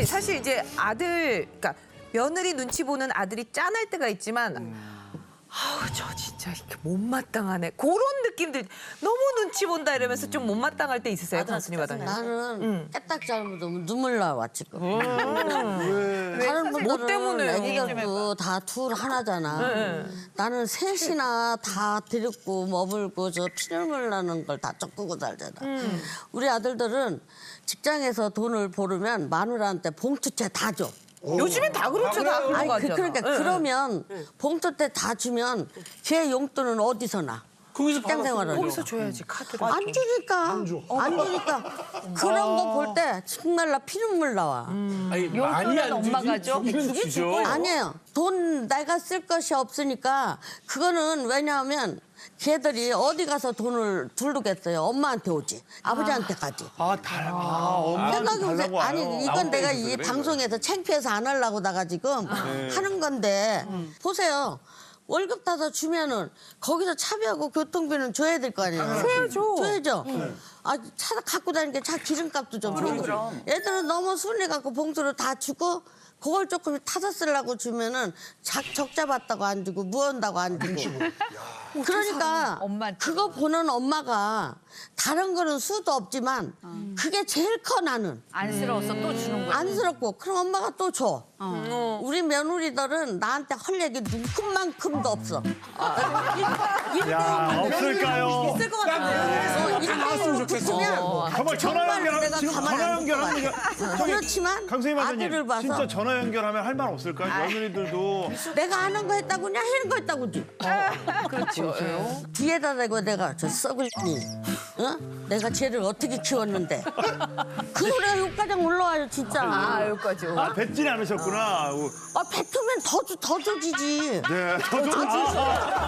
근데 사실 이제 아들, 그러니까 며느리 눈치 보는 아들이 짠할 때가 있지만 아우 저 진짜 이렇게 못마땅하네. 그런 느낌들 너무 눈치 본다 이러면서 좀 못마땅할 때 있으세요, 강수님 마담님? 나는 깨딱 잘못하면 눈물 나와 지금. 왜? 다른 뭐 분들은 때문에요? 애기들도 다 둘 하나잖아. 나는 셋이나 다 들였고 머물고 저 피눈물 나는 걸 다 쫓고 살잖아. 우리 아들들은 직장에서 돈을 벌으면 마누라한테 봉투채 다 줘. 요즘엔 다 그렇죠, 다 그런 거 같잖아. 그러니까 그러면 봉투 때 다 주면 걔 용돈은 어디서 나? 거기서 직장 생활을. 거기서 줘야지 카드를. 안 주니까. 안 주니까. 그런 거 볼 때 정말 나 피눈물 나와. 아니, 많이 안 엄마가 줘? 주긴 주죠. 아니에요. 돈 내가 쓸 것이 없으니까 그거는 왜냐하면 걔들이 어디 가서 돈을 두르겠어요. 엄마한테 오지. 아버지한테 가지. 엄마한테 생각해보세요. 달라고 와요. 아니 이건 내가 이 방송에서 창피해서 안 하려고다가 지금 하는 건데 보세요. 월급 따서 주면은 거기서 차비하고 교통비는 줘야 될 거 아니에요. 줘야죠. 아, 차 갖고 다니니까 차 기름값도 좀 주고. 얘들은 너무 순리 갖고 봉투를 다 주고 그걸 조금 타서 쓰려고 주면은 적자 받다고 안 주고 무언다고 안 주고. 그러니까 그거 보는 엄마가 다른 거는 수도 없지만 그게 제일 커 나는. 안쓰러워서 또 주는 거야. 안쓰럽고 그럼 엄마가 또 줘. 우리 며느리들은 나한테 할 얘기 눈큼만큼도 없어. 야, 없을까요? 있을 것 같은데. 나왔으면 좋겠어. 정말 전화 연결하면 내가 지금 가만 전화 안 연결하면 그렇지만 강수희 아들을 마사님 봐서 진짜 전화 연결하면 할 말 없을까요? 며느리들도 내가 아는 거 했다고냐 하는 거 했다고지. 그렇죠. 뒤에다 대고 내가 저 썩을 니, 어? 내가 쟤를 어떻게 키웠는데. 그 노래가 욕가장 올라와요 진짜. 아, 여기까지. 아 뱉진 않으셨구나. 아 뱉으면 더 조지지. 네, 저도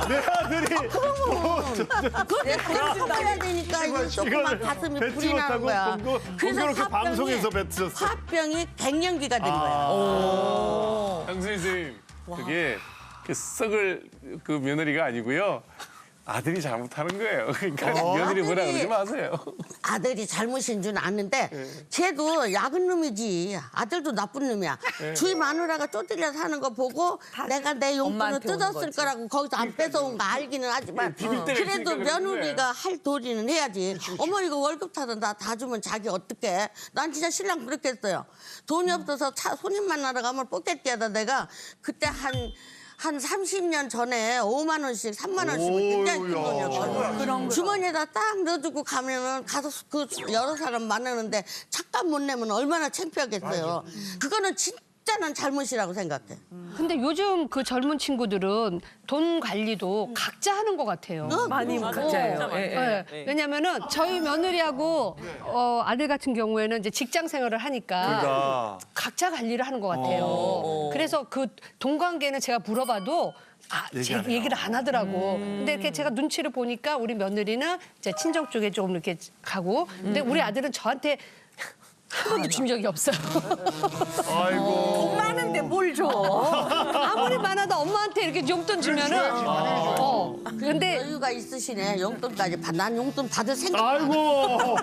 내 아들이 그래 그걸 해야 되니까 이 조그만 가슴이 뱉지 불이 나는 못하고 거야. 공교롭게 방송에서 뱉으셨어. 화병이 갱년기가 된 거야. 강수희 선생님, 그게 그 썩을 그 며느리가 아니고요. 아들이 잘못하는 거예요. 그러니까 며느리 뭐라 그러지 마세요. 아들이 잘못인 줄 아는데 쟤도 야근 놈이지. 아들도 나쁜 놈이야. 주위 마누라가 쪼들려서 하는 거 보고 내가 내 용돈을 엄마한테 오는 뜯었을 거지. 거라고 거기서 안 뺏어온 거 알기는 하지만 비빌 때가 그래도 있으니까 그러는 며느리가 할 도리는 해야지. 어머 이거 월급 타서 나 다 주면 자기 어떡해. 난 진짜 신랑 그렇게 했어요. 돈이 없어서 손님 만나러 가면 뽑겠디하다 내가 그때 한 30년 전에 5만 원씩, 3만 원씩은 굉장히 큰 돈이었거든요. 주머니에다 딱 넣어주고 가면은 가서 그 여러 사람 만나는데 잠깐 못 내면 얼마나 창피하겠어요. 그거는 진짜 난 잘못이라고 생각해. 근데 요즘 그 젊은 친구들은 돈 관리도 각자 하는 것 같아요. 많이 각자예요. 네. 왜냐면은 저희 며느리하고 아들 같은 경우에는 이제 직장 생활을 하니까 그러니까. 각자 관리를 하는 것 같아요. 그래서 그 돈 관계는 제가 물어봐도 얘기를 안 하더라고. 근데 이렇게 제가 눈치를 보니까 우리 며느리는 이제 친정 쪽에 좀 이렇게 가고, 근데 우리 아들은 저한테 한 번도 준 적이 없어요. 돈 많은데 뭘 줘? 아무리 많아도 엄마한테 이렇게 용돈 주면은 근데 여유가 있으시네. 용돈까지 난 용돈 받을 생각. 아이고.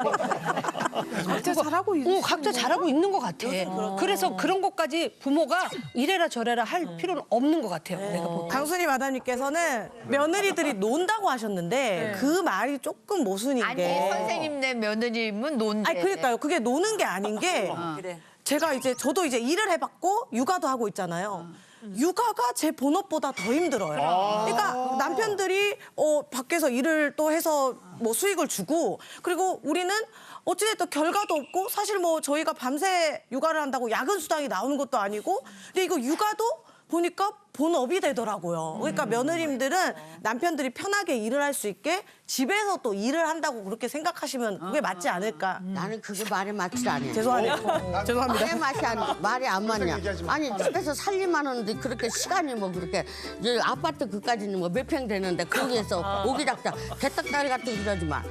진짜 잘하고 있어. 각자 잘하고 있는 것 같아. 그래서 그런 것까지 부모가 이래라 저래라 할 필요는 없는 것 같아요. 내가 보기엔. 강순희 마담님께서는 며느리들이 논다고 하셨는데 그 말이 조금 모순인 아니 게. 선생님네 며느님은 논대. 아니 그러니까요. 그게 노는 게 아닌 게 제가 이제 저도 이제 일을 해봤고 육아도 하고 있잖아요. 육아가 제 본업보다 더 힘들어요. 그러니까 남편들이 밖에서 일을 또 해서 뭐 수익을 주고 그리고 우리는 어찌됐든 결과도 없고 사실 뭐 저희가 밤새 육아를 한다고 야근 수당이 나오는 것도 아니고 근데 이거 육아도 보니까 본업이 되더라고요. 그러니까 며느님들은 남편들이 편하게 일을 할 수 있게 집에서 또 일을 한다고 그렇게 생각하시면 그게 맞지 않을까. 나는 그게 말이 맞지 않아요. 죄송하네요. 죄송합니다. 말이 안 맞냐. 아니 집에서 살림하는데 그렇게 시간이 뭐 그렇게 이제 아파트 그까지는 뭐 몇 평 되는데 거기에서 오기작작 개떡다리 같은 거 이러지 마.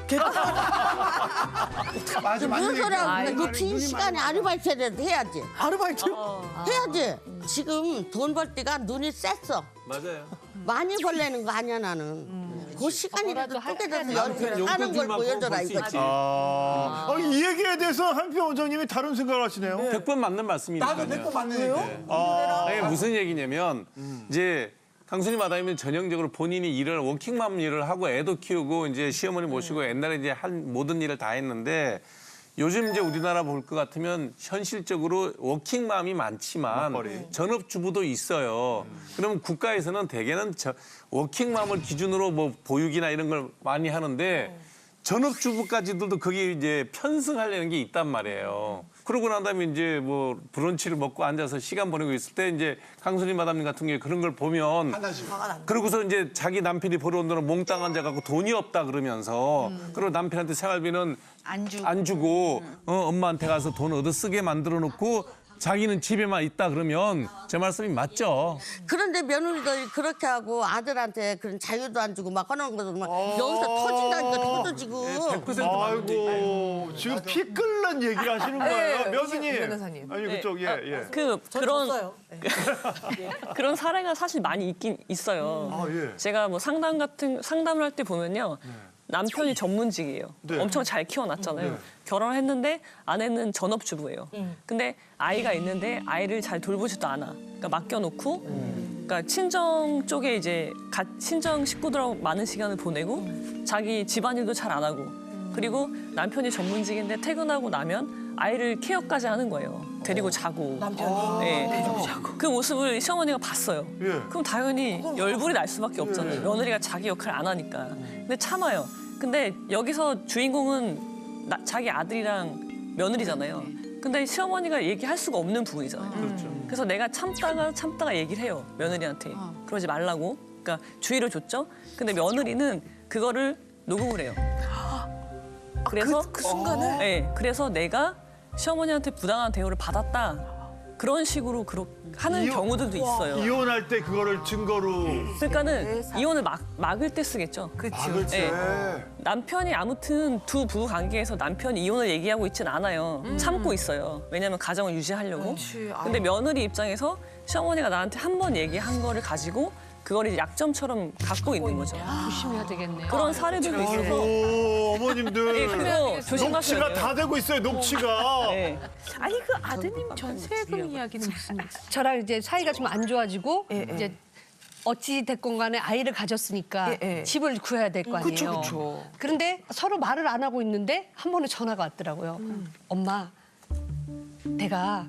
무슨 소리야. 그 빈 시간에 아르바이트라도 해야지. 아르바이트? 해야지. 지금 돈 벌 때가 눈이 셌어. 맞아요. 많이 벌려는 거 아니야 나는. 그 시간이라도 뭐라도 쪼개져서 해야 연습을 하는 걸 보여줘라 이거지. 이 얘기에 대해서 한표 원장님이 다른 생각을 하시네요. 100번 맞는 말씀이니까요. 나도 100번 맞는 얘기예요. 이게 무슨 얘기냐면 이제 강순희 마담이면 전형적으로 본인이 일을 워킹맘 일을 하고 애도 키우고 이제 시어머니 모시고 옛날에 이제 한 모든 일을 다 했는데 요즘 이제 우리나라 볼 것 같으면 현실적으로 워킹맘이 많지만 전업주부도 있어요. 그러면 국가에서는 대개는 워킹맘을 기준으로 뭐 보육이나 이런 걸 많이 하는데 전업주부까지들도 거기 이제 편승하려는 게 있단 말이에요. 그러고 난 다음에 이제 뭐 브런치를 먹고 앉아서 시간 보내고 있을 때 이제 강순희 마담님 같은 경우에 그런 걸 보면 그러고서 이제 자기 남편이 벌어온 돈을 몽땅 앉아갖고 돈이 없다 그러면서 그리고 남편한테 생활비는 안 주고 엄마한테 가서 돈 얻어 쓰게 만들어 놓고 자기는 집에만 있다 그러면 제 말씀이 맞죠. 그런데 며느리들이 그렇게 하고 아들한테 그런 자유도 안 주고 막 하는 거도 막 여기서 터진다니까 터져지고. 100% 아이고 지금 피 끓는 얘기를 하시는 거예요, 며느님. 변호사님. 아니 그쪽 예. 졌어요. 그런 사례가 사실 많이 있긴 있어요. 아, 예. 제가 뭐 상담을 할 때 보면요. 남편이 전문직이에요. 네. 엄청 잘 키워놨잖아요. 결혼했는데 아내는 전업주부예요. 근데 아이가 있는데 아이를 잘 돌보지도 않아. 그러니까 맡겨놓고, 그러니까 친정 쪽에 이제 친정 식구들하고 많은 시간을 보내고 자기 집안일도 잘 안 하고 그리고 남편이 전문직인데 퇴근하고 나면 아이를 케어까지 하는 거예요. 데리고 자고. 남편이. 네. 그 모습을 시어머니가 봤어요. 예. 그럼 당연히 열불이 날 수밖에 없잖아요. 며느리가 자기 역할을 안 하니까. 근데 참아요. 근데 여기서 주인공은 자기 아들이랑 며느리잖아요. 근데 시어머니가 얘기할 수가 없는 부분이잖아요. 그래서 내가 참다가 얘기를 해요. 며느리한테. 그러지 말라고. 그러니까 주의를 줬죠. 근데 며느리는 그거를 녹음을 해요. 그래서 그 순간을? 네. 그래서 내가 시어머니한테 부당한 대우를 받았다. 그런 식으로 하는 경우들도 있어요. 이혼할 때 그거를 증거로 그러니까는 이혼을 막을 때 쓰겠죠. 막을 때. 남편이 아무튼 두 부부 관계에서 남편이 이혼을 얘기하고 있진 않아요. 참고 있어요. 왜냐하면 가정을 유지하려고. 근데 며느리 입장에서 시어머니가 나한테 한 번 얘기한 거를 가지고 그걸 이제 약점처럼 갖고 있는 거죠. 조심해야 되겠네. 그런 사례들도 있어서 아이고 어머님들. 네, 그거 조심하셔야 녹취가 돼요. 다 되고 있어요, 녹취가. 네. 아니 그 아드님 전세금 이야기는 무슨? 저랑 이제 사이가 좀 안 좋아지고 이제 어찌 됐건 간에 아이를 가졌으니까 예. 집을 구해야 될 거 아니에요. 그쵸, 그쵸. 그런데 서로 말을 안 하고 있는데 한 번에 전화가 왔더라고요. 엄마, 내가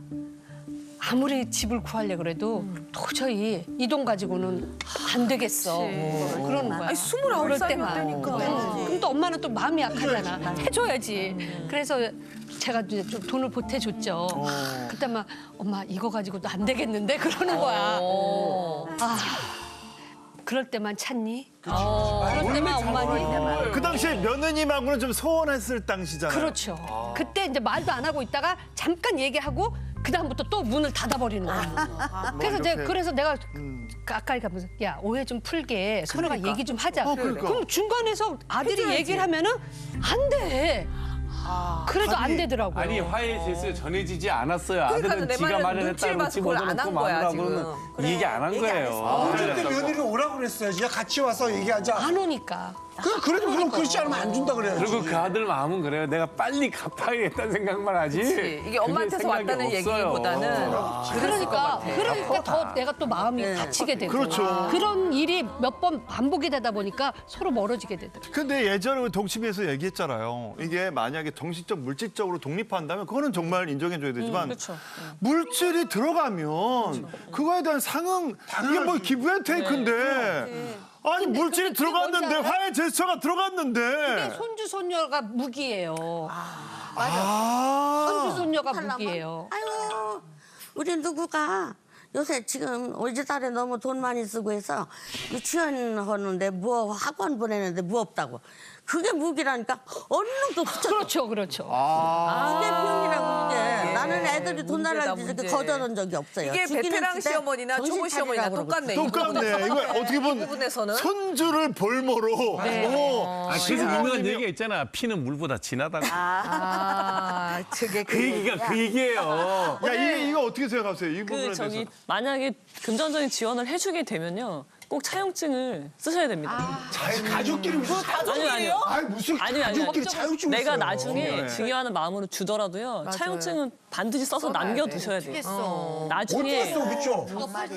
아무리 집을 구하려 그래도 도저히 이 돈 가지고는 안 되겠어. 그러는 거야. 아니 29 그럴 살이면 때만. 되니까. 그럼 또 엄마는 또 마음이 약하잖아. 해줘야지. 그래서 제가 이제 좀 돈을 보태줬죠. 그때 막 엄마 이거 가지고도 안 되겠는데 그러는 거야. 아, 그럴 때만 찾니? 그럴 때만 엄마니? 그 당시에 며느님하고는 좀 소원했을 당시잖아요. 그렇죠. 그때 이제 말도 안 하고 있다가 잠깐 얘기하고 그 다음부터 또 문을 닫아버리는 거야. 그래서 내가 가까이 가면서 야 오해 좀 풀게 서로가 얘기 좀 하자. 그러니까. 그럼 중간에서 아들이 얘기를 하면은 안 돼. 그래도 안 되더라고요. 아니 화해 제스가 전해지지 않았어요. 그러니까 아들은 내 지가 말은 마련했다고 눈치를 봐서 집 그걸 안한 얻어놓고 거야, 마누라고 지금. 그러면 이 얘기 안 한 거예요. 그때 며느리 오라고 그랬어야지. 야, 같이 와서 얘기하자. 안 오니까. 그래도 그럼 그렇지 않으면 안 준다 그래야지. 그리고 그 아들 마음은 그래요. 내가 빨리 갚아야겠다는 생각만 하지. 그치. 이게 엄마한테서 그게 생각이 왔다는 없어요. 얘기보다는 그러니까 더 내가 또 마음이 다치게 되고 그렇죠. 그런 일이 몇 번 반복이 되다 보니까 서로 멀어지게 되더라고요. 근데 예전에 우리 동치미에서 얘기했잖아요. 이게 만약에 정신적, 물질적으로 독립한다면 그거는 정말 인정해줘야 되지만 그렇죠. 물질이 들어가면 그거에 대한 상응, 이게 뭐 기브 앤 테이크인데 아니 물질이 그게 들어갔는데 뭔지 알아요? 화해 제스처가 근데 들어갔는데 손주 손녀가 무기예요. 아, 손주 손녀가 하려면? 무기예요. 아유, 우리 누구가 요새 지금 우리 딸에 너무 돈 많이 쓰고 해서 유치원 하는데 뭐 학원 보내는데 뭐 없다고. 그게 무기라니까 얼른 붙여. 그렇죠. 그게 병이라고 이게. 나는 애들이 돈 문제다, 달라고 해서 문제. 거저던 적이 없어요. 이게 죽이는 베테랑 시대 시어머니나 정신 초보 시어머니나 차리라고 똑같네. 똑같네. 이거 어떻게 이 보면 부분에서는 손주를 볼모로 그래서 유명한 얘기가 있잖아. 피는 물보다 진하다고. 저게 그 얘기가 그 얘기예요. 야 이거 어떻게 생각하세요? 이 부분에 그 저기 대해서. 만약에 금전적인 지원을 해주게 되면요. 꼭 차용증을 쓰셔야 됩니다. 가족끼리 무슨 아니요. 아니 무슨 아니요. 가족끼리 차용증 내가 써요. 나중에 중요한 마음으로 주더라도요. 차용증은 반드시 써서 남겨두셔야 돼요. 나중에 어떻게 써, 그쵸?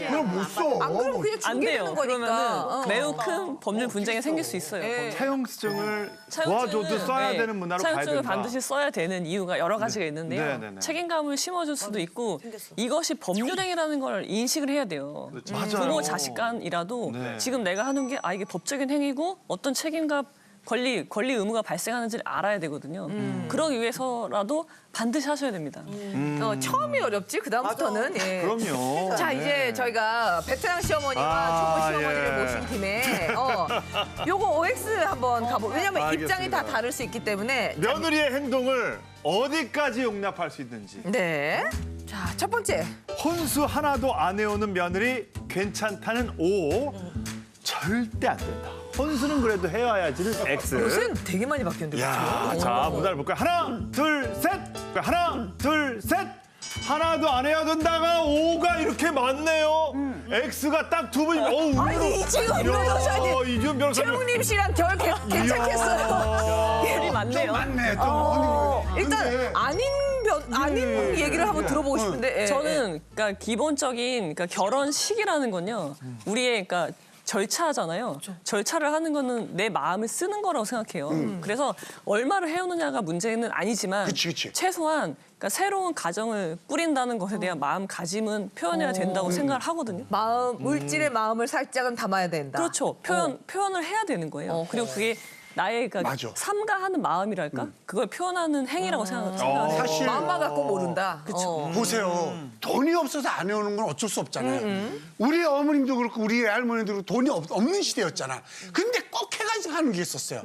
그럼 못 써. 안 그러면 그냥 안 돼요. 중개되는 거니까. 그러면은 매우 큰 법률 분쟁이 생길 수 있어요. 차용증을 도와줘도 써야 네, 되는 문화로 가야 차용증을 된다. 반드시 써야 되는 이유가 여러 가지가 있는데요. 네, 네, 네. 책임감을 심어줄 수도 있고 이것이 법률행위라는 걸 인식을 해야 돼요. 맞아요. 부모 자식 간이라도 네. 지금 내가 하는 게 이게 법적인 행위고 어떤 책임과 권리 의무가 발생하는지를 알아야 되거든요. 그러기 위해서라도 반드시 하셔야 됩니다. 처음이 어렵지 그 다음부터는. 예. 그럼요. 자 이제 저희가 베테랑 시어머니와 초보 시어머니를 예. 모신 김에 요거 OX 한번 가보. 왜냐면 알겠습니다. 입장이 다 다를 수 있기 때문에. 며느리의 행동을 어디까지 용납할 수 있는지. 네. 자 첫 번째. 혼수 하나도 안 해오는 며느리 괜찮다는 O. 절대 안 된다. 혼수는 그래도 해와야지는 X. 요새는 되게 많이 바뀌었는데. 야, 그렇죠? 자, 문화를 볼까요? 하나, 둘, 셋. 하나, 둘, 셋. 하나도 안 해야 된다가 O가 이렇게 많네요. X가 딱 두 분이. 아니 이지금 변호사님. 이지금 변호사님. 최웅림 씨랑 결 괜찮겠어요. 일이 많네요. 맞네. 또 일단 근데 아닌 얘기를 한번 들어보고 싶은데. 예, 저는 그러니까 기본적인 그러니까 결혼식이라는 건요. 우리의 그러니까 절차잖아요. 절차를 하는 거는 내 마음을 쓰는 거라고 생각해요. 그래서 얼마를 해오느냐가 문제는 아니지만 그치. 최소한 그러니까 새로운 가정을 꾸린다는 것에 대한 마음가짐은 표현해야 된다고 생각을 하거든요. 물질의 마음을 살짝은 담아야 된다. 그렇죠. 표현을 해야 되는 거예요. 그리고 그게 나의 그러니까 맞아. 삼가하는 마음이랄까? 그걸 표현하는 행위라고 생각해요. 사실 마음만 갖고 모른다. 보세요. 돈이 없어서 안 해오는 건 어쩔 수 없잖아요. 우리 어머님도 그렇고 우리 할머니도 그렇고 돈이 없는 시대였잖아. 근데 꼭 해가지고 하는 게 있었어요.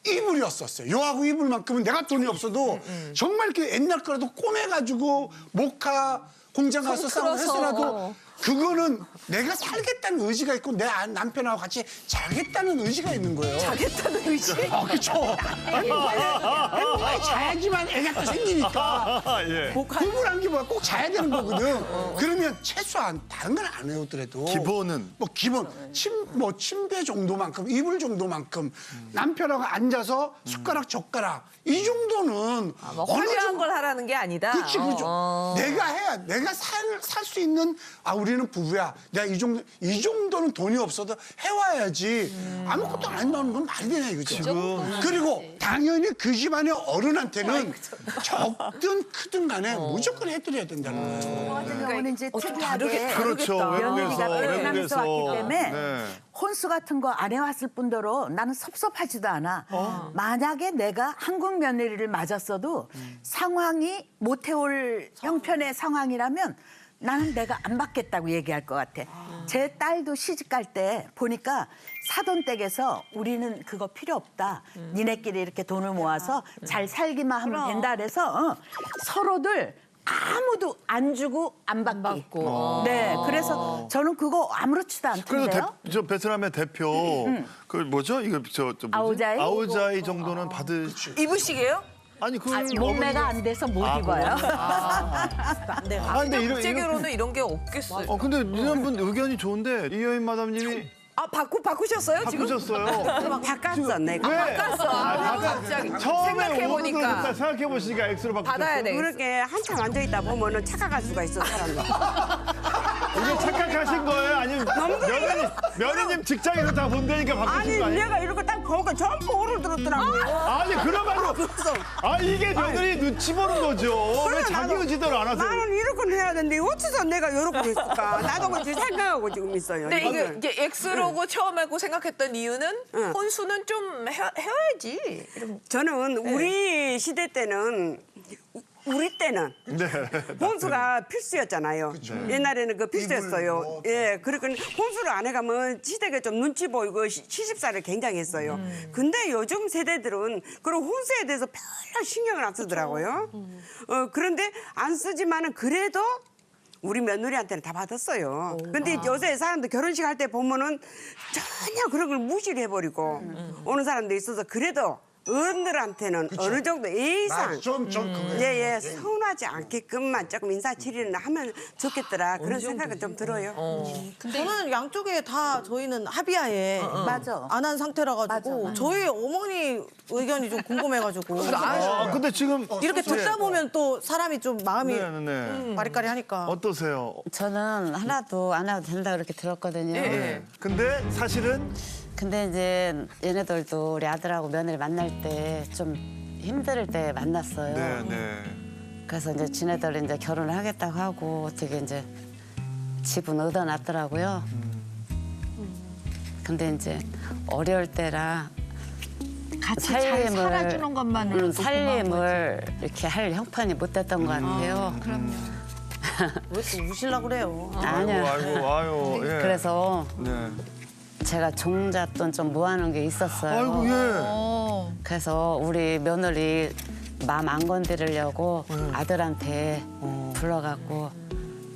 이불이었었어요. 요하고 이불만큼은 내가 돈이 없어도 정말 이렇게 옛날 거라도 꼬매가지고 모카 공장 가서 싸움 했으라도 그거는 내가 살겠다는 의지가 있고 내 남편하고 같이 자겠다는 의지가 있는 거예요. 자겠다는 의지. 그렇죠. 행복하게 자야지만 애가 또 생기니까. 예. 공부란 게 뭐야? 꼭 자야 되는 거거든. 그러면 최소한 다른 건 안 해오더라도 기본은? 뭐 기본 침대 정도만큼 이불 정도만큼 남편하고 앉아서 숟가락 젓가락 이 정도는 뭐 화려한 걸 하라는 게 아니다. 그렇지, 그렇죠. 내가 해야, 내가 살 수 있는, 우리는 부부야. 내가 이 정도는 돈이 없어도 해와야지. 아무것도 안 나오는 건 말이 되냐, 이거죠. 그리고 당연히 그 집안의 어른한테는 적든 크든 간에 무조건 해드려야 된다는 거예요. 같은 경우는 이제 특이하게 그렇죠. 며느리가 베트남에서 왔기 때문에 네. 혼수 같은 거 안 해왔을 뿐더러 나는 섭섭하지도 않아. 만약에 내가 한국 며느리를 맞았어도 상황이 못 해올 형편의 상황이라면 나는 내가 안 받겠다고 얘기할 것 같아. 제 딸도 시집 갈 때 보니까 사돈댁에서 우리는 그거 필요 없다. 니네끼리 이렇게 돈을 모아서 잘 살기만 하면 된다 그래서 서로들 아무도 안 주고 안 받기. 네, 그래서 저는 그거 아무렇지도 그래도 않던데요. 저 베트남의 대표 그 뭐죠? 이거 저 뭐지? 아오자이? 아오자이 정도는 받을 이불식이에요? 아니 그 몸매가 안 돼서 못 입어요. 근데 국제 결혼은 이런 게 없겠어요. 근데 이런 분 의견이 좋은데 이여인 마담님이 바꾸셨어요 지금? 바꾸셨어요. 바꿨어, 내가. 왜? 바꿨어. 갑자기 처음에 생각해보니까 생각해 보시니까 X로 바꾸셨어요. 받아야 돼. 그렇게 한참 앉아있다 보면은 착각할 수가 있어, 사람이. 이게 착각하신 거예요? 아니면 며느님 직장에서 다 본다니까 바꾸신 아니, 거 아니에요? 내가 이렇게 딱 보니까 전부 오를 들었더라고요. 아니 그러면 이게 며느리 눈치 보는 거죠. 왜 자기 의지대로 안 하세요? 나는 이렇게 해야 되는데 어째서 내가 이렇게 했을까? 나도 그렇게 생각하고 지금 있어요. 근데 이거를. 이게 X로고 처음 하고 생각했던 이유는 혼수는 좀 해야지. 저는 우리 시대 때는 우리 때는 혼수가 필수였잖아요. 옛날에는 그 필수였어요. 예, 그러니까 혼수를 안 해가면 시댁에 좀 눈치 보이고 시집살이를 굉장히 했어요. 근데 요즘 세대들은 그런 혼수에 대해서 별로 신경을 안 쓰더라고요. 그런데 안 쓰지만은 그래도 우리 며느리한테는 다 받았어요. 근데 요새 사람들 결혼식 할 때 보면은 전혀 그런 걸 무시를 해버리고 오는 사람도 있어서 그래도 어른들한테는 어느 정도 예의상 좀 그거예요. 예예 서운하지 않게끔만 조금 인사치레는 하면 좋겠더라 그런 생각은 좀 들어요. 저는 양쪽에 다 저희는 합의하에 맞아. 안 한 상태라 가지고 저희 어머니 의견이 좀 궁금해가지고 근데 지금 이렇게 듣다 보면 또 사람이 좀 마음이 네. 바리까리하니까. 어떠세요? 저는 하나도 안 해도 된다 그렇게 들었거든요. 네. 근데 사실은 근데 이제 얘네들도 우리 아들하고 며느리 만날 때 좀 힘들 때 만났어요. 네. 그래서 이제 지네들 이제 결혼을 하겠다고 하고 어떻게 이제 집은 얻어놨더라고요. 근데 이제 어려울 때라 같이 잘 살아주는 것만으로도 살림을 이렇게 할 형편이 못 됐던 것 같아요. 왜 또 우실라 그래요? 아니야. 아유. 예. 그래서 네. 제가 종잣돈 좀 모아놓은 게 있었어요. 아이고 예. 그래서 우리 며느리 마음 안 건드리려고 아들한테 불러갖고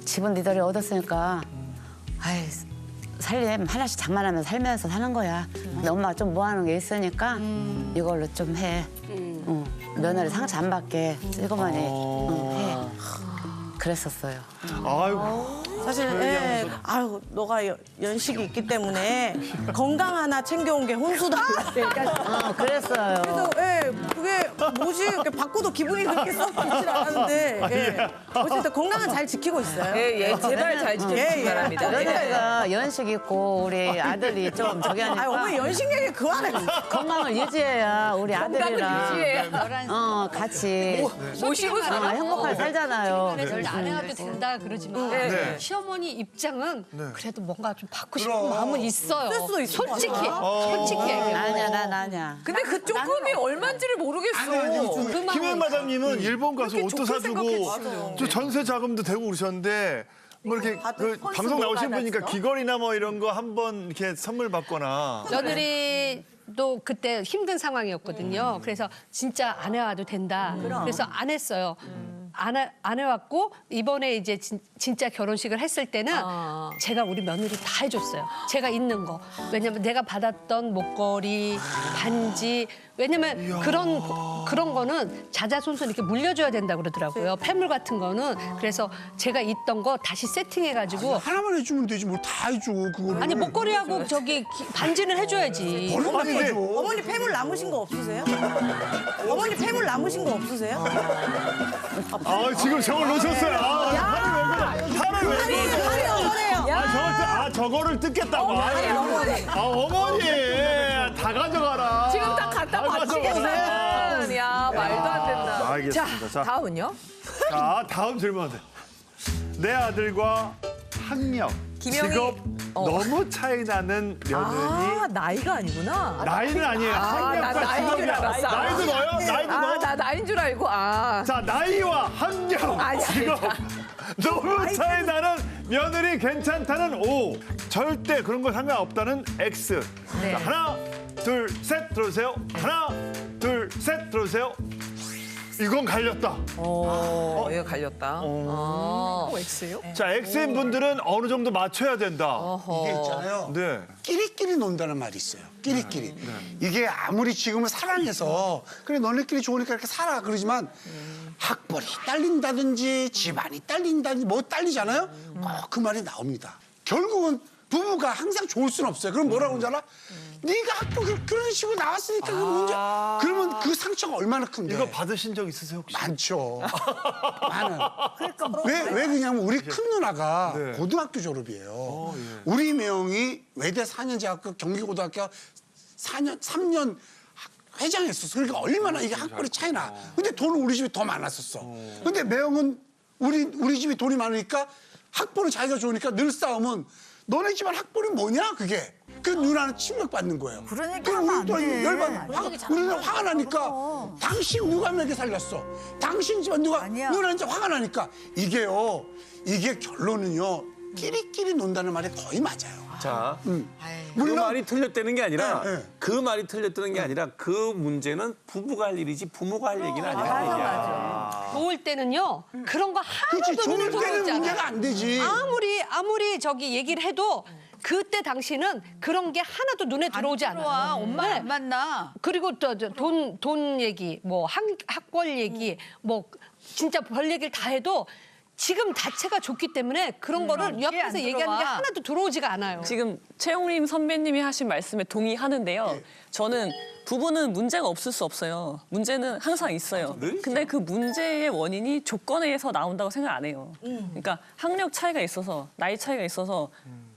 집은 니들이 얻었으니까 아이 살림 하나씩 장만하면서 살면서 사는 거야. 근데 엄마가 좀 모아놓은 게 있으니까 이걸로 좀 해. 며느리 상처 안 받게 이거만이 해. 그랬었어요. 아이고. 사실 아유 너가 연식이 있기 때문에 건강 하나 챙겨온 게 혼수다. 그랬어요. 그래서 그게 뭐지 이렇게 바꿔도 기분이 그렇게 썩 좋지 않았는데 어쨌든 건강은 잘 지키고 있어요. 제발 잘 지켜주시기 바랍니다. 며느리가 연식 있고 우리 아들이 좀 저기 하니까 아니 어머니 연식 얘기 그만해. 건강을 유지해야 우리 아들이랑 같이 모시고 행복하게 살잖아요. 절대 안 해도 된다 그러지만 시어머니 입장은 그래도 뭔가 좀 받고 싶은 마음은 있어요. 수도 있을 것 솔직히 같아. 솔직히 얘기해. 아니야 난 아니야. 근데 그 조금이 얼마인지를 모르겠어. 김현 마담님은 일본 가서 옷도 사주고 저 전세 자금도 대고 그러셨는데 뭐 이렇게 그 방송 나오신 분이니까 귀걸이나 뭐 이런 거 한번 이렇게 선물 받거나. 며느리도 그때 힘든 상황이었거든요. 그래서 진짜 안 해와도 된다. 그래서 안 했어요. 안 해왔고 이번에 이제 진짜 결혼식을 했을 때는 제가 우리 며느리 다 해줬어요. 제가 있는 거. 왜냐면 내가 받았던 목걸이, 반지. 왜냐면 그런 거는 자자손손 이렇게 물려줘야 된다 그러더라고요. 폐물 같은 거는. 그래서 제가 있던 거 다시 세팅해가지고. 하나만 해주면 되지 뭘 다 해줘 그거를. 아니 목걸이하고 저기 반지는 해줘야지. 어머니 폐물 남으신 거 없으세요? 어머니 폐물 남으신 거 없으세요? 아 지금 저걸 놓으셨어요. 팔을 왜 그러세요? 저거를 뜯겠다고. 어머니 다 가져가라. 지금 다 갖다 바치겠어요. 야 말도 안 된다. 알겠습니다. 자, 다음은요? 자 다음 질문. 내 아들과 학력, 김영희. 직업 너무 차이 나는 며느리. 나이가 아니구나. 나이는 아니에요. 나 학력과 나이인 줄 직업이야. 알았어. 나이도 넣어요? 나이도 넣어? 나 나이인 줄 알고. 자 나이와 학력, 직업 너무 차이 나는 며느리 괜찮다는 O, 절대 그런 거 상관없다는 X. 자, 하나, 둘, 셋 들어주세요. 하나, 둘, 셋 들어주세요. 이건 갈렸다. 이거 갈렸다. X요? 자, X인 분들은 어느 정도 맞춰야 된다. 이게 있잖아요. 네. 끼리끼리 논다는 말이 있어요. 끼리끼리. 이게 아무리 지금은 사랑해서 그래 너네끼리 좋으니까 이렇게 살아 그러지만 학벌이 딸린다든지 집안이 딸린다든지 뭐 딸리잖아요. 그 말이 나옵니다. 결국은 부부가 항상 좋을 수는 없어요. 그럼 뭐라고 하잖아? 네가 학교 그런 식으로 나왔으니까 그 문제. 그러면 그 상처가 얼마나 큰데. 이거 받으신 적 있으세요 혹시? 많죠. 많은. 왜 그러냐면 우리 큰 누나가 고등학교 졸업이에요. 우리 명이 외대 4년제학교 경기고등학교 3년 회장했었어. 그러니까 얼마나 이게 학벌이 차이 나. 근데 돈은 우리 집이 더 많았었어. 근데 매형은 우리 집이 돈이 많으니까 학벌은 자기가 좋으니까 늘 싸움은 너네 집안 학벌이 뭐냐 그게. 그 누나는 침략받는 거예요. 그러니까 우리 또 우리는 화가 나니까 당신 누가 먹여 살렸어. 당신 집안 누가 누나 이제 화가 나니까 이게 결론은요. 끼리끼리 논다는 말이 거의 맞아요. 자, 그 말이 틀렸다는 게 아니라 그 말이 틀렸다는 게 아니라 그 문제는 부부가 할 일이지 부모가 할 얘기는 아니라는 얘기야. 좋을 때는요 그런 거 그치, 하나도 눈에 좋을 때는 들어오지 문제가 않아요. 안 되지. 아무리 저기 얘기를 해도 그때 당시는 그런 게 하나도 눈에 들어오지 않아요. 엄마 네. 안 만나. 그리고 또 돈 얘기, 뭐 학벌 얘기, 뭐 진짜 별 얘기를 다 해도 지금 자체가 좋기 때문에 그런 거를 귀에 옆에서 안 얘기하는 게 들어와. 하나도 들어오지가 않아요. 지금 최용림 선배님이 하신 말씀에 동의하는데요. 저는 부부는 문제가 없을 수 없어요. 문제는 항상 있어요. 근데 그 문제의 원인이 조건에 의해서 나온다고 생각 안 해요. 그러니까 학력 차이가 있어서, 나이 차이가 있어서,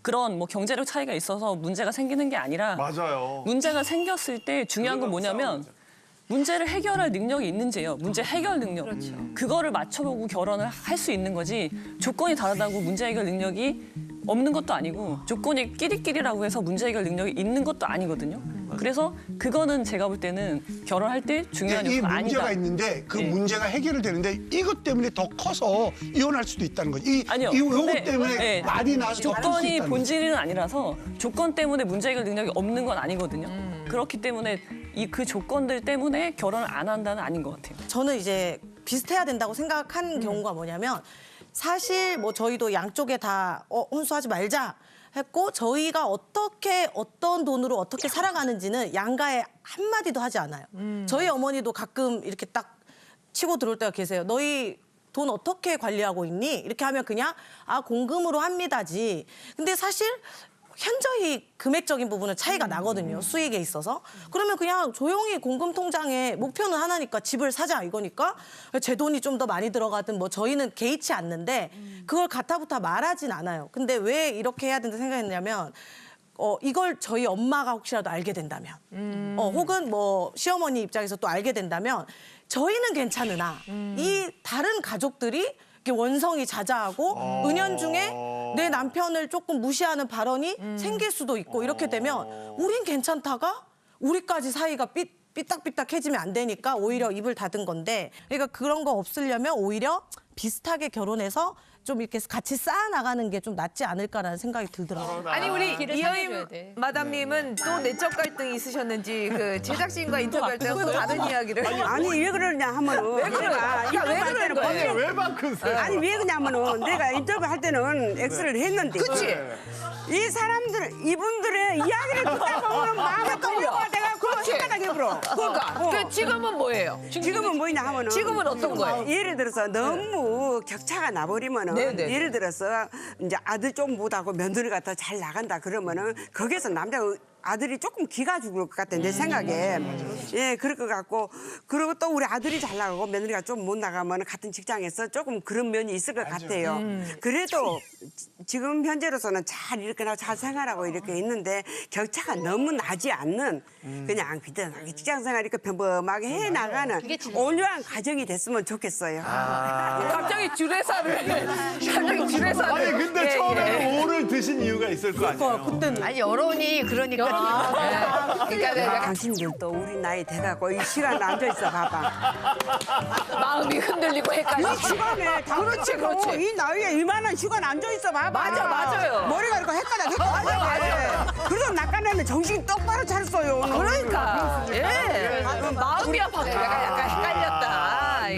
그런 뭐 경제력 차이가 있어서 문제가 생기는 게 아니라 맞아요. 문제가 생겼을 때 중요한 건 뭐냐면 문제를 해결할 능력이 있는지예요. 문제 해결 능력. 그거를 맞춰보고 결혼을 할 수 있는 거지 조건이 다르다고 문제 해결 능력이 없는 것도 아니고 조건이 끼리끼리라고 해서 문제 해결 능력이 있는 것도 아니거든요. 그래서 그거는 제가 볼 때는 결혼할 때 중요한 이 요소가 문제가 아니다. 있는데 그 문제가 해결이 되는데 이것 때문에 더 커서 이혼할 수도 있다는 거지. 아니요. 이것 근데, 때문에 네, 많이 나서 조건이 본질은 아니라서 조건 때문에 문제 해결 능력이 없는 건 아니거든요. 그렇기 때문에 그 조건들 때문에 결혼을 안 한다는 아닌 것 같아요. 저는 이제 비슷해야 된다고 생각한 경우가 뭐냐면 사실 뭐 저희도 양쪽에 다 혼수하지 말자 했고 저희가 어떻게 어떤 돈으로 어떻게 살아가는지는 양가에 한마디도 하지 않아요. 저희 어머니도 가끔 이렇게 딱 치고 들어올 때가 계세요. 너희 돈 어떻게 관리하고 있니? 이렇게 하면 그냥 공금으로 합니다지. 근데 사실 현저히 금액적인 부분은 차이가 나거든요. 수익에 있어서. 그러면 그냥 조용히 공금 통장에 목표는 하나니까 집을 사자 이거니까 제 돈이 좀 더 많이 들어가든 뭐 저희는 개의치 않는데 그걸 가타부타 말하진 않아요. 근데 왜 이렇게 해야 된다 생각했냐면 이걸 저희 엄마가 혹시라도 알게 된다면 혹은 뭐 시어머니 입장에서 또 알게 된다면 저희는 괜찮으나 이 다른 가족들이 원성이 자자하고 은연중에 내 남편을 조금 무시하는 발언이 생길 수도 있고 이렇게 되면 우린 괜찮다가 우리까지 사이가 삐딱삐딱해지면 안 되니까 오히려 입을 닫은 건데 그러니까 그런 거 없으려면 오히려 비슷하게 결혼해서 좀 이렇게 같이 쌓아나가는 게 좀 낫지 않을까라는 생각이 들더라고요. 아니 우리 길을 이여임 살려줘야 돼. 마담님은 또 내적 갈등이 있으셨는지 그 제작진과 인터뷰할 때는 또 다른 이야기를. 아니 왜 그러냐 하면은 왜 그래요? 내가 왜 인터뷰할 그러는 때는 거예요? 왜 바꾸세요? 아니 왜 그러냐면은 내가 인터뷰할 때는 X를 했는데 그치? 이 사람들 이분들의 이야기를 듣다 보면 마음에 떨려가 내가 그거 생각하게 불어. 그러니까 그 지금은 뭐예요? 지금은 뭐냐 하면은 지금은 어떤 거예요? 예를 들어서 너무 격차가 나버리면은 네네. 예를 들어서 이제 아들 좀 못하고 며느리가 더 잘 나간다 그러면은 거기서 남자 아들이 조금 기가 죽을 것 같아 내 생각에. 예, 그럴 것 같고 그리고 또 우리 아들이 잘 나가고 며느리가 좀 못 나가면 같은 직장에서 조금 그런 면이 있을 것 같아요. 그래도 지금 현재로서는 잘 이렇게 잘 생활하고 이렇게 있는데 격차가 너무 나지 않는 그냥 비등하게 직장 생활 이렇게 평범하게 해 나가는 온유한 가정이 됐으면 좋겠어요. 갑자기 주례사를 갑자기 주례사를. 아니 근데 처음에는 오를 드신 이유가 있을 거 아니에요. 아니 여론이 그러니까 그러니까 내가 당신들도 우리 나이 돼가고 이 시간에 앉아 있어 봐봐. 마음이 흔들리고 헷갈리고. 이 시간에 그렇지, 그렇지. 이 나이에 이만한 시간 앉아 있어 봐봐. 맞아, 맞아요. 머리가 이렇게 헷갈려. 그래서 낙관에는 정신 똑바로 차렸어요. 그러니까 예. 마음이 아파. 내가 약간 헷갈렸다. 예.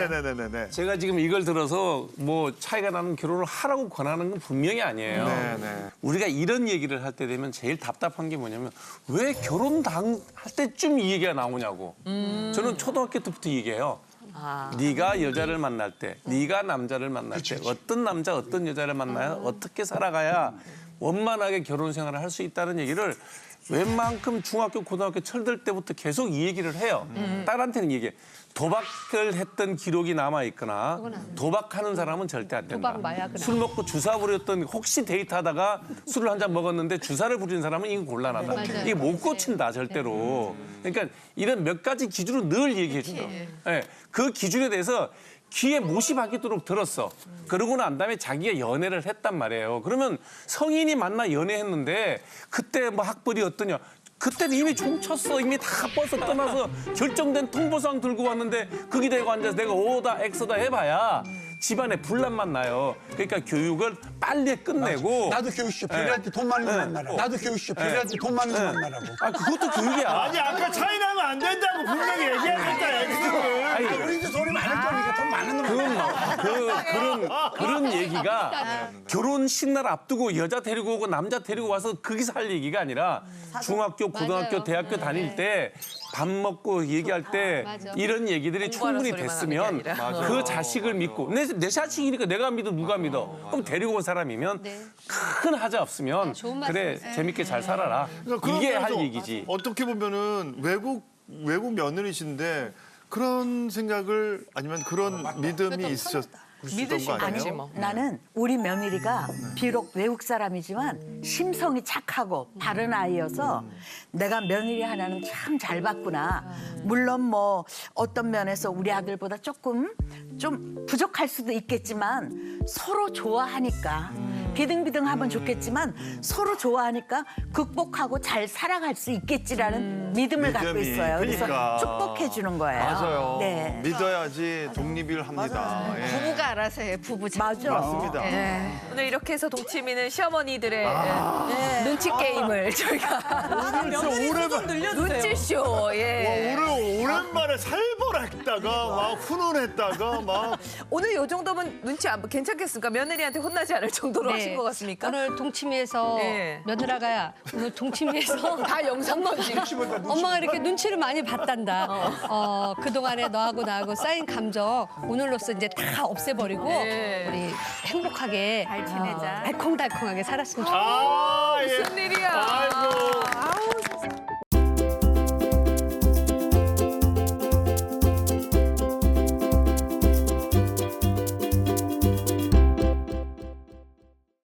네네네네네. 제가 지금 이걸 들어서 뭐 차이가 나는 결혼을 하라고 권하는 건 분명히 아니에요. 네네. 우리가 이런 얘기를 할 때 되면 제일 답답한 게 뭐냐면 왜 결혼 할 때쯤 이 얘기가 나오냐고. 저는 초등학교 때부터 얘기해요. 네가 여자를 만날 때, 네가 남자를 만날 때 어떤 남자, 어떤 여자를 만나야 어떻게 살아가야 원만하게 결혼 생활을 할 수 있다는 얘기를 웬만큼 중학교, 고등학교 철들 때부터 계속 이 얘기를 해요. 딸한테는 얘기해. 도박을 했던 기록이 남아있거나 도박하는 사람은 절대 안 된다. 도박 마약은 술 먹고 주사 부렸던 혹시 데이트하다가 술을 한 잔 먹었는데 주사를 부리는 사람은 이거 곤란하다. 맞아요. 이게 못 고친다 절대로. 그러니까 이런 몇 가지 기준을 늘 얘기해 줘요. 네. 그 기준에 대해서 귀에 못이 박히도록 들었어. 그러고 난 다음에 자기가 연애를 했단 말이에요. 그러면 성인이 만나 연애했는데 그때 뭐 학벌이 어떠냐. 그때는 이미 총 쳤어. 이미 다 버스 떠나서 결정된 통보상 들고 왔는데 거기 대고 앉아서 내가 O다 X다 해봐야 집안에 분란만 나요. 그러니까 교육을 빨리 끝내고. 나도 교육시켜. 별이한테 돈 많은 거 만나라고. 나도 교육시켜. 별이한테 돈 많은 거 만나라고. 그것도 교육이야. 아니 아까 차이 나면 안 된다고 분명히 얘기하셨다. 우리도 돈이 많을 거니까 돈 많은 하는 그런 얘기가 결혼식 날 앞두고 여자 데리고 오고 남자 데리고 와서 거기서 할 얘기가 아니라 중학교, 고등학교, 맞아요. 대학교 다닐 때 밥 먹고 얘기할 때 맞아. 이런 얘기들이 공부하는 충분히 소리만 됐으면 하는 게 아니라. 그 자식을 믿고 내 자식이니까 내가 믿어 누가 믿어 그럼 데리고 온 사람이면 네. 큰 하자 없으면 좋은 그래 말씀이세요. 재밌게 잘 살아라 그러니까 이게 그런 할 면에서 얘기지. 어떻게 보면은 외국 며느리신데 그런 생각을 아니면 그런 믿음이 있었던 거 아니지 아니에요? 뭐. 나는 우리 며느리가 비록 외국 사람이지만 심성이 착하고 바른 아이여서 내가 며느리 하나는 참 잘 봤구나. 물론 뭐 어떤 면에서 우리 아들보다 조금 좀 부족할 수도 있겠지만 서로 좋아하니까 비등비등하면 좋겠지만 서로 좋아하니까 극복하고 잘 살아갈 수 있겠지라는 믿음을 갖고 믿음이. 있어요. 그래서 그러니까. 축복해 주는 거예요. 맞아요. 네. 믿어야지 독립을 합니다. 예. 부부가 알아서 해. 부부 잘. 맞아. 맞습니다. 오늘 이렇게 해서 동치미는 시어머니들의 눈치 게임을 저희가 눈치쇼. 예. 오랜만에 살벌했다가 막 훈훈했다가 막 오늘 요 정도면 눈치 안 괜찮겠습니까? 며느리한테 혼나지 않을 정도로 네. 하신 것 같습니까? 오늘 동치미에서 네. 며느라가 오늘 동치미에서 다 영상 건지. 엄마가 이렇게 눈치를 많이 봤단다. 그동안에 너하고 나하고 쌓인 감정 오늘로써 이제 다 없애버리고 네. 우리 행복하게 잘 지내자. 알콩달콩하게 살았으면 좋겠다. 아, 예. 무슨